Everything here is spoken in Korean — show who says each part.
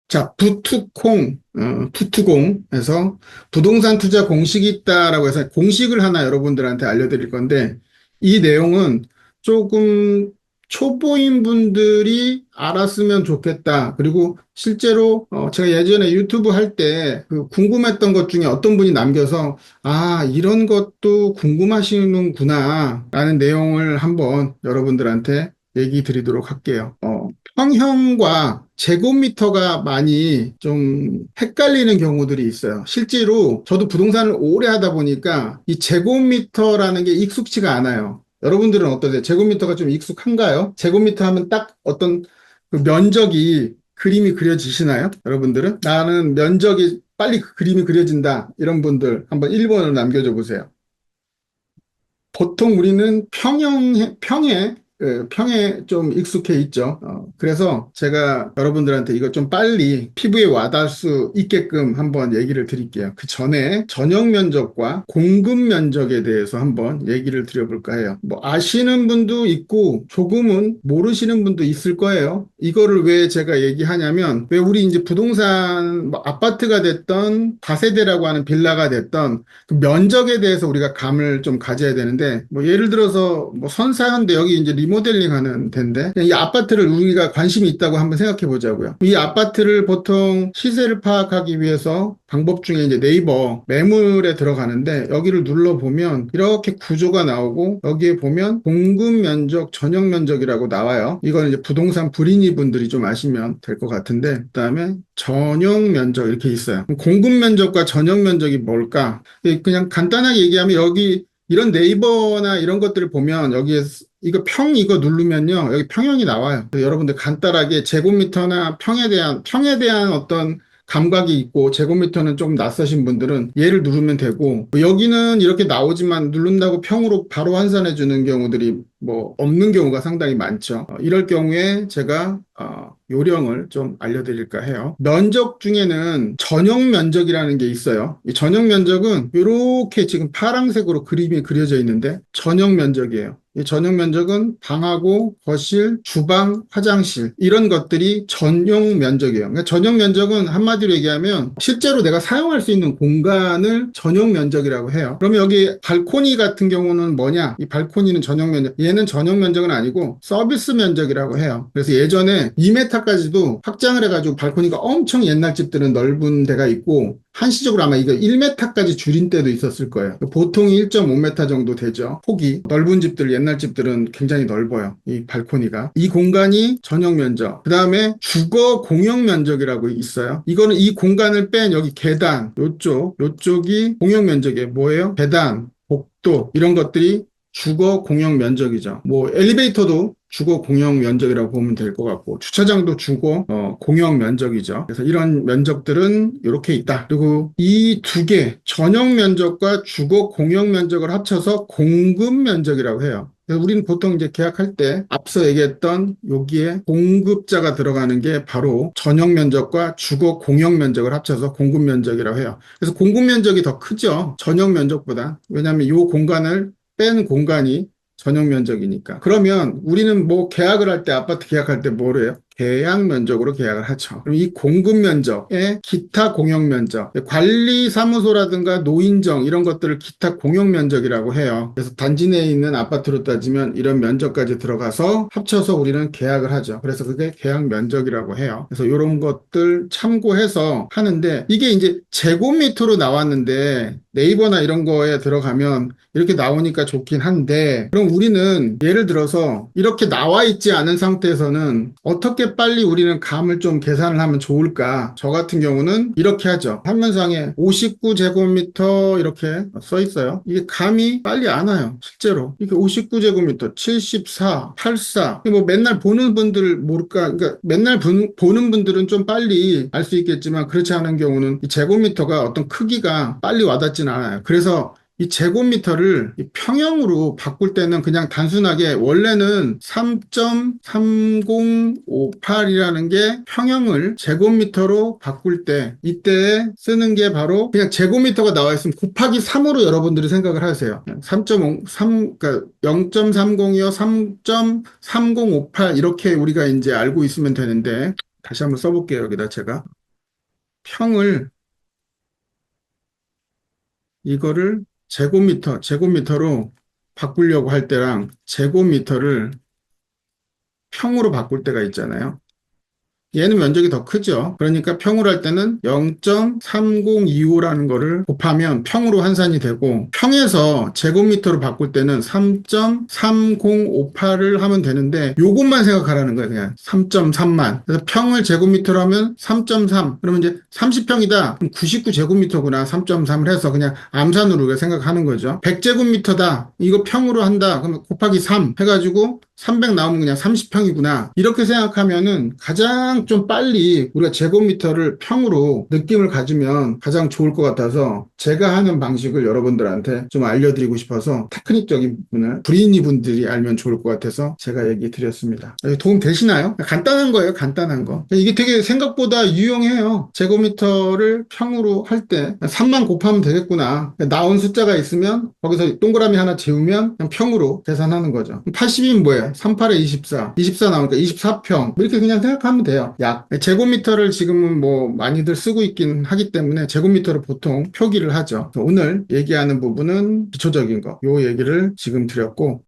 Speaker 1: 자, 부투공에서 부동산 투자 공식이 있다라고 해서 공식을 하나 여러분들한테 알려드릴 건데, 이 내용은 조금 초보인 분들이 알았으면 좋겠다. 그리고 실제로 제가 예전에 유튜브 할 때 그 궁금했던 것 중에 어떤 분이 남겨서 아, 이런 것도 궁금하시는구나 라는 내용을 한번 여러분들한테 얘기 드리도록 할게요. 평형과 제곱미터가 많이 좀 헷갈리는 경우들이 있어요. 실제로 저도 부동산을 오래 하다 보니까 이 제곱미터라는 게 익숙치가 않아요. 여러분들은 어떠세요? 제곱미터가 좀 익숙한가요? 제곱미터 하면 딱 어떤 그 면적이 그림이 그려지시나요? 여러분들은? 나는 면적이 빨리 그 그림이 그려진다. 이런 분들 한번 1번으로 남겨줘 보세요. 보통 우리는 평에 좀 익숙해 있죠. 그래서 제가 여러분들한테 이거 좀 빨리 피부에 와닿을 수 있게끔 한번 얘기를 드릴게요. 그 전에 전용 면적과 공급 면적에 대해서 한번 얘기를 드려볼까 해요. 뭐 아시는 분도 있고 조금은 모르시는 분도 있을 거예요. 이거를 왜 제가 얘기하냐면 왜 우리 이제 부동산 뭐 아파트가 됐던 다세대라고 하는 빌라가 됐던 그 면적에 대해서 우리가 감을 좀 가져야 되는데, 뭐 예를 들어서 뭐 선사하는데 여기 이제 리모델링 하는 데인데, 이 아파트를 우리가 관심이 있다고 한번 생각해 보자고요. 이 아파트를 보통 시세를 파악하기 위해서 방법 중에 이제 네이버 매물에 들어가는데, 여기를 눌러보면 이렇게 구조가 나오고, 여기에 보면 공급 면적, 전용 면적이라고 나와요. 이거는 이제 부동산 불인이 분들이 좀 아시면 될 것 같은데, 그다음에 전용 면적 이렇게 있어요. 공급 면적과 전용 면적이 뭘까? 그냥 간단하게 얘기하면 여기 이런 네이버나 이런 것들을 보면 여기에 이거 이거 누르면요. 여기 평형이 나와요. 그래서 여러분들 간단하게 제곱미터나 평에 대한 어떤 감각이 있고 제곱미터는 조금 낯서신 분들은 얘를 누르면 되고 여기는 이렇게 나오지만 누른다고 평으로 바로 환산해 주는 경우들이 뭐 없는 경우가 상당히 많죠. 이럴 경우에 제가 요령을 좀 알려드릴까 해요. 면적 중에는 전용 면적이라는 게 있어요. 이 전용 면적은 이렇게 지금 파란색으로 그림이 그려져 있는데 전용 면적이에요. 이 전용 면적은 방하고 거실, 주방, 화장실 이런 것들이 전용 면적이에요. 그러니까 전용 면적은 한마디로 얘기하면 실제로 내가 사용할 수 있는 공간을 전용 면적이라고 해요. 그러면 여기 발코니 같은 경우는 뭐냐? 이 발코니는 전용 면적. 얘는 전용 면적은 아니고 서비스 면적이라고 해요. 그래서 예전에 2m까지도 확장을 해가지고 발코니가 엄청 옛날 집들은 넓은 데가 있고 한시적으로 아마 이거 1m까지 줄인 때도 있었을 거예요. 보통 1.5m 정도 되죠. 폭이. 넓은 집들, 옛날 집들은 굉장히 넓어요. 이 발코니가. 이 공간이 전용 면적. 그 다음에 주거 공용 면적이라고 있어요. 이거는 이 공간을 뺀 여기 계단, 요쪽이 공용 면적이에요. 뭐예요? 계단, 복도, 이런 것들이 주거 공용 면적이죠. 뭐 엘리베이터도 주거 공용 면적이라고 보면 될 것 같고 주차장도 주거 공용 면적이죠. 그래서 이런 면적들은 이렇게 있다. 그리고 이 두 개 전용 면적과 주거 공용 면적을 합쳐서 공급 면적이라고 해요. 그래서 우리는 보통 이제 계약할 때 앞서 얘기했던 여기에 공급자가 들어가는 게 바로 전용 면적과 주거 공용 면적을 합쳐서 공급 면적이라고 해요. 그래서 공급 면적이 더 크죠. 전용 면적보다. 왜냐하면 이 공간을 뺀 공간이 전용 면적이니까. 그러면 우리는 뭐 계약을 할 때, 아파트 계약할 때 뭐를 해요? 계약 면적으로 계약을 하죠. 그럼 이 공급 면적에 기타 공용 면적, 관리 사무소라든가 노인정 이런 것들을 기타 공용 면적이라고 해요. 그래서 단지 내에 있는 아파트로 따지면 이런 면적까지 들어가서 합쳐서 우리는 계약을 하죠. 그래서 그게 계약 면적이라고 해요. 그래서 이런 것들 참고해서 하는데 이게 이제 제곱미터로 나왔는데 네이버나 이런 거에 들어가면 이렇게 나오니까 좋긴 한데 그럼 우리는 예를 들어서 이렇게 나와 있지 않은 상태에서는 어떻게 빨리 우리는 감을 좀 계산을 하면 좋을까? 저 같은 경우는 이렇게 하죠. 화면상에 59제곱미터 이렇게 써 있어요. 이게 감이 빨리 안 와요. 실제로. 이게 59제곱미터, 74, 84. 뭐 맨날 보는 분들 모를까? 그러니까 맨날 보는 분들은 좀 빨리 알 수 있겠지만 그렇지 않은 경우는 이 제곱미터가 어떤 크기가 빨리 와닿지는 않아요. 그래서 이 제곱미터를 이 평형으로 바꿀 때는 그냥 단순하게 원래는 3.3058이라는 게 평형을 제곱미터로 바꿀 때 이때 쓰는 게 바로 그냥 제곱미터가 나와 있으면 곱하기 3으로 여러분들이 생각을 하세요. 3.5, 3, 그러니까 0.30이요, 3.3058 이렇게 우리가 이제 알고 있으면 되는데 다시 한번 써볼게요. 여기다 제가. 평을 이거를 제곱미터로 바꾸려고 할 때랑 제곱미터를 평으로 바꿀 때가 있잖아요. 얘는 면적이 더 크죠. 그러니까 평으로 할 때는 0.3025라는 거를 곱하면 평으로 환산이 되고, 평에서 제곱미터로 바꿀 때는 3.3058을 하면 되는데, 요것만 생각하라는 거예요. 그냥 3.3만. 그래서 평을 제곱미터로 하면 3.3. 그러면 이제 30평이다. 그럼 99제곱미터구나. 3.3을 해서 그냥 암산으로 우리가 생각하는 거죠. 100제곱미터다. 이거 평으로 한다. 그러면 곱하기 3 해가지고 300 나오면 그냥 30평이구나. 이렇게 생각하면은 가장 좀 빨리 우리가 제곱미터를 평으로 느낌을 가지면 가장 좋을 것 같아서 제가 하는 방식을 여러분들한테 좀 알려드리고 싶어서 테크닉적인 부분을 불인이 분들이 알면 좋을 것 같아서 제가 얘기 드렸습니다. 도움 되시나요? 간단한 거예요. 간단한 거. 이게 되게 생각보다 유용해요. 제곱미터를 평으로 할 때 3만 곱하면 되겠구나. 나온 숫자가 있으면 거기서 동그라미 하나 재우면 그냥 평으로 계산하는 거죠. 80이면 뭐예요? 38에 24. 24 나오니까 24평. 이렇게 그냥 생각하면 돼요. 약. 제곱미터를 지금은 뭐 많이들 쓰고 있긴 하기 때문에 제곱미터를 보통 표기를 하죠. 오늘 얘기하는 부분은 기초적인 거. 요 얘기를 지금 드렸고,